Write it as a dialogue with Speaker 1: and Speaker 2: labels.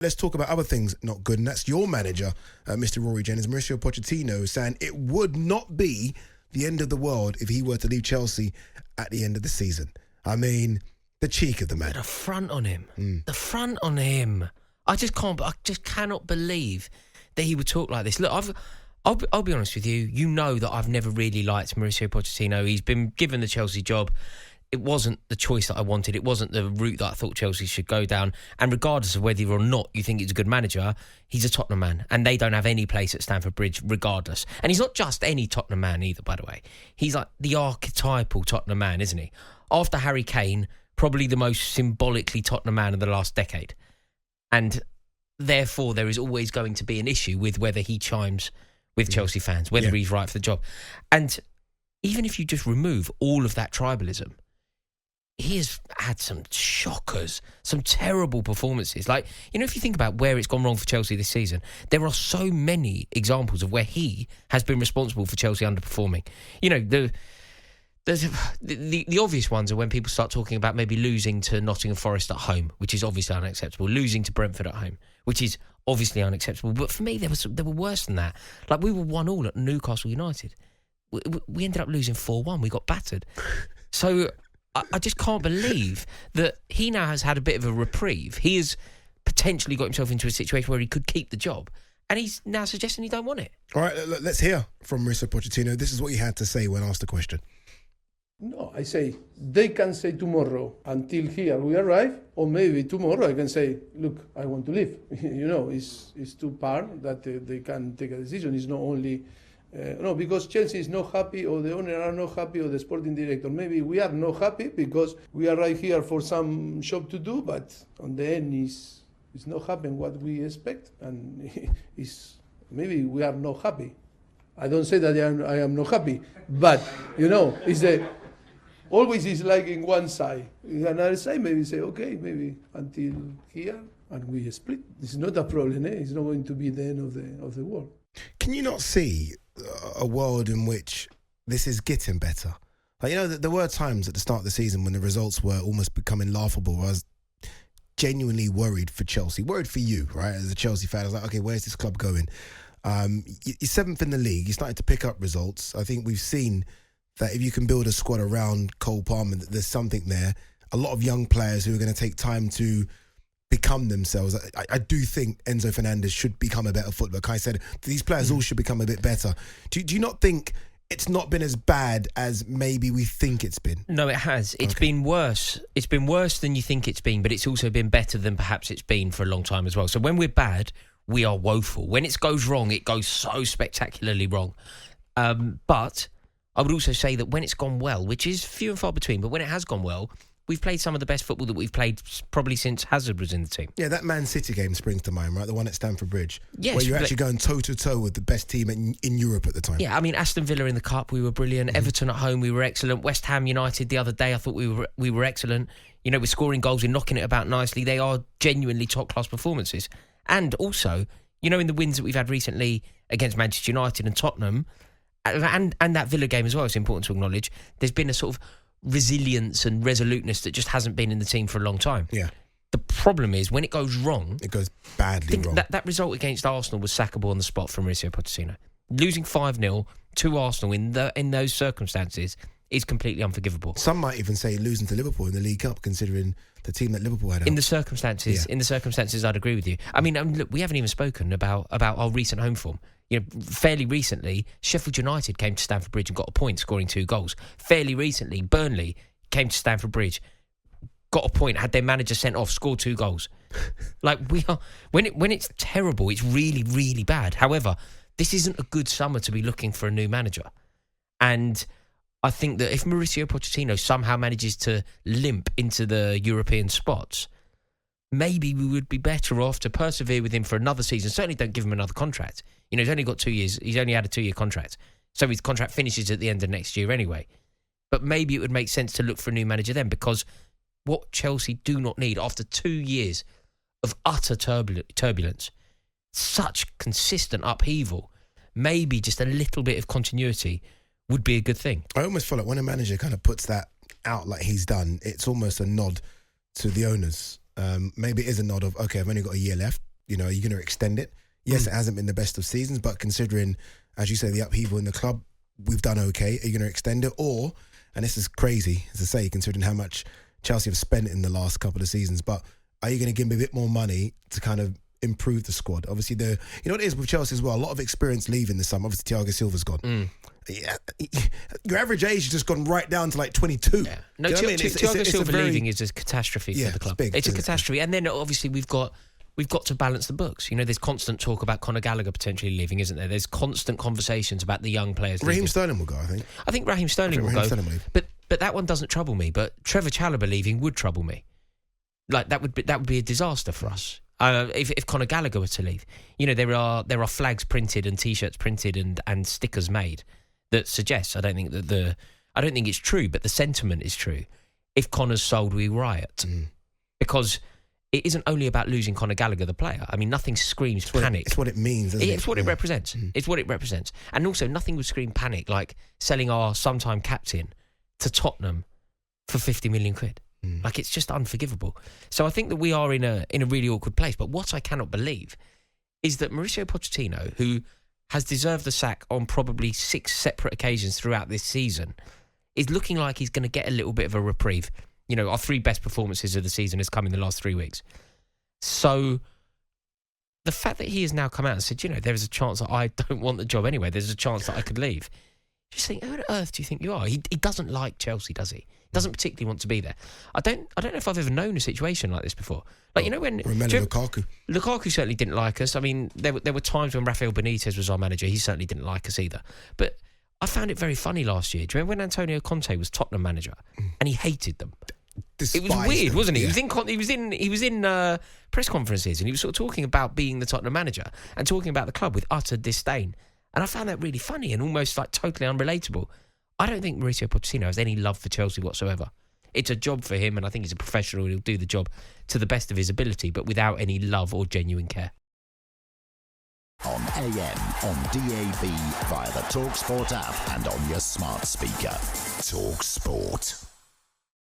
Speaker 1: Let's talk about other things not good, and that's your manager, Mr. Rory Jennings, Mauricio Pochettino, saying it would not be the end of the world if he were to leave Chelsea at the end of the season. I mean, the cheek of the man.
Speaker 2: The front on him. The front on him. I just cannot believe that he would talk like this. Look, I'll be honest with you. You know that I've never really liked Mauricio Pochettino. He's been given the Chelsea job. It wasn't the choice that I wanted. It wasn't the route that I thought Chelsea should go down. And regardless of whether or not you think he's a good manager, he's a Tottenham man. And they don't have any place at Stamford Bridge regardless. And he's not just any Tottenham man either, by the way. He's like the archetypal Tottenham man, isn't he? After Harry Kane, probably the most symbolically Tottenham man of the last decade. And therefore, there is always going to be an issue with whether he chimes with Chelsea fans, whether he's right for the job. And even if you just remove all of that tribalism, he has had some shockers, some terrible performances. Like, if you think about where it's gone wrong for Chelsea this season, there are so many examples of where he has been responsible for Chelsea underperforming. The obvious ones are when people start talking about maybe losing to Nottingham Forest at home, which is obviously unacceptable, losing to Brentford at home, which is obviously unacceptable. But for me, there were worse than that. Like, we were 1-1 at Newcastle United. We ended up losing 4-1. We got battered. So I just can't believe that he now has had a bit of a reprieve. He has potentially got himself into a situation where he could keep the job, and he's now suggesting he don't want it.
Speaker 1: All right, let's hear from Mauricio Pochettino. This is what he had to say when asked the question.
Speaker 3: No, I say, they can say tomorrow, until here we arrive, or maybe tomorrow I can say, look, I want to leave. It's two parts that they can take a decision. It's not only... because Chelsea is not happy, or the owner are not happy, or the sporting director. Maybe we are not happy because we are right here for some job to do, but on the end, it's not happening what we expect, and maybe we are not happy. I don't say that I am not happy, but always is like in one side. In another side, maybe say, okay, maybe until here, and we split. It's not a problem. It's not going to be the end of the world.
Speaker 1: Can you not see a world in which this is getting better? Like, there were times at the start of the season when the results were almost becoming laughable. I was genuinely worried for Chelsea, worried for you, right? As a Chelsea fan, I was like, okay, where's this club going? You're seventh in the league. You're starting to pick up results. I think we've seen that if you can build a squad around Cole Palmer, there's something there. A lot of young players who are going to take time to become themselves. I do think Enzo Fernandez should become a better footballer. Kai said these players all should become a bit better. Do you not think it's not been as bad as maybe we think it's been?
Speaker 2: No, it has. It's been worse. It's been worse than you think it's been, but it's also been better than perhaps it's been for a long time as well. So when we're bad, we are woeful. When it goes wrong, it goes so spectacularly wrong. But I would also say that when it's gone well, which is few and far between, but when it has gone well, we've played some of the best football that we've played probably since Hazard was in the team.
Speaker 1: Yeah, that Man City game springs to mind, right? The one at Stamford Bridge.
Speaker 2: Yes,
Speaker 1: where you're actually going toe-to-toe with the best team in Europe at the time.
Speaker 2: Yeah, I mean, Aston Villa in the Cup, we were brilliant. Everton at home, we were excellent. West Ham United the other day, I thought we were excellent. We're scoring goals, we're knocking it about nicely. They are genuinely top-class performances. And also, in the wins that we've had recently against Manchester United and Tottenham, and that Villa game as well, it's important to acknowledge, there's been a sort of resilience and resoluteness that just hasn't been in the team for a long time.
Speaker 1: Yeah.
Speaker 2: The problem is when it goes wrong,
Speaker 1: it goes badly wrong.
Speaker 2: That result against Arsenal was sackable on the spot from Mauricio Pochettino. Losing 5-0 to Arsenal in those circumstances is completely unforgivable.
Speaker 1: Some might even say losing to Liverpool in the League Cup, considering the team that Liverpool had out.
Speaker 2: In the circumstances, I'd agree with you. I mean, look, we haven't even spoken about our recent home form. Fairly recently, Sheffield United came to Stamford Bridge and got a point, scoring 2 goals. Fairly recently, Burnley came to Stamford Bridge, got a point, had their manager sent off, scored 2 goals. Like, we are when it's terrible, it's really, really bad. However, this isn't a good summer to be looking for a new manager. And I think that if Mauricio Pochettino somehow manages to limp into the European spots, maybe we would be better off to persevere with him for another season. Certainly don't give him another contract. He's only got 2 years. He's only had a 2-year contract. So his contract finishes at the end of next year anyway. But maybe it would make sense to look for a new manager then, because what Chelsea do not need after 2 years of utter turbulence, such consistent upheaval, maybe just a little bit of continuity would be a good thing.
Speaker 1: I almost feel like when a manager kind of puts that out like he's done, it's almost a nod to the owners. Maybe it is a nod of, okay, I've only got a year left. You know, are you going to extend it? Yes, it hasn't been the best of seasons, but considering, as you say, the upheaval in the club, we've done okay. Are you going to extend it? Or, and this is crazy, as I say, considering how much Chelsea have spent in the last couple of seasons, but are you going to give them a bit more money to kind of improve the squad? Obviously, you know what it is with Chelsea as well, a lot of experience leaving this summer. Obviously, Thiago Silva's gone. Yeah, your average age has just gone right down to like 22.
Speaker 2: Yeah. No, Thiago Silva leaving is a catastrophe for the club. It's a catastrophe. And then obviously we've got to balance the books. You know, there's constant talk about Conor Gallagher potentially leaving, isn't there? There's constant conversations about the young players.
Speaker 1: Raheem Sterling will go, I think.
Speaker 2: I think Raheem Sterling will go. But that one doesn't trouble me. But Trevor Chalobah leaving would trouble me. Like that would be a disaster for us. If Conor Gallagher were to leave, you know, there are flags printed and T-shirts printed and stickers made that suggests, I don't think it's true, but the sentiment is true. If Conor's sold, we riot. Because it isn't only about losing Conor Gallagher, the player. I mean, nothing screams panic.
Speaker 1: It's what it means, isn't it?
Speaker 2: It's what it represents. It's what it represents. And also, nothing would scream panic like selling our sometime captain to Tottenham for 50 million quid. Like, it's just unforgivable. So I think that we are in a really awkward place. But what I cannot believe is that Mauricio Pochettino, who has deserved the sack on probably 6 separate occasions throughout this season, is looking like he's going to get a little bit of a reprieve. You know, our 3 best performances of the season has come in the last 3 weeks. So the fact that he has now come out and said, you know, there is a chance that I don't want the job anyway. There's a chance that I could leave. Just think, who on earth do you think you are? He doesn't like Chelsea, does he? Doesn't particularly want to be there. I don't know if I've ever known a situation like this before. Like, you know, when
Speaker 1: Lukaku
Speaker 2: certainly didn't like us. I mean, there were times when Rafael Benitez was our manager. He certainly didn't like us either. But I found it very funny last year. Do you remember when Antonio Conte was Tottenham manager and he hated them? It was weird, wasn't it? Yeah. He was in press conferences and he was sort of talking about being the Tottenham manager and talking about the club with utter disdain. And I found that really funny and almost like totally unrelatable. I don't think Mauricio Pochettino has any love for Chelsea whatsoever. It's a job for him, and I think he's a professional. He'll do the job to the best of his ability, but without any love or genuine care.
Speaker 4: On AM, on DAB, via the talkSPORT app, and on your smart speaker. talkSPORT.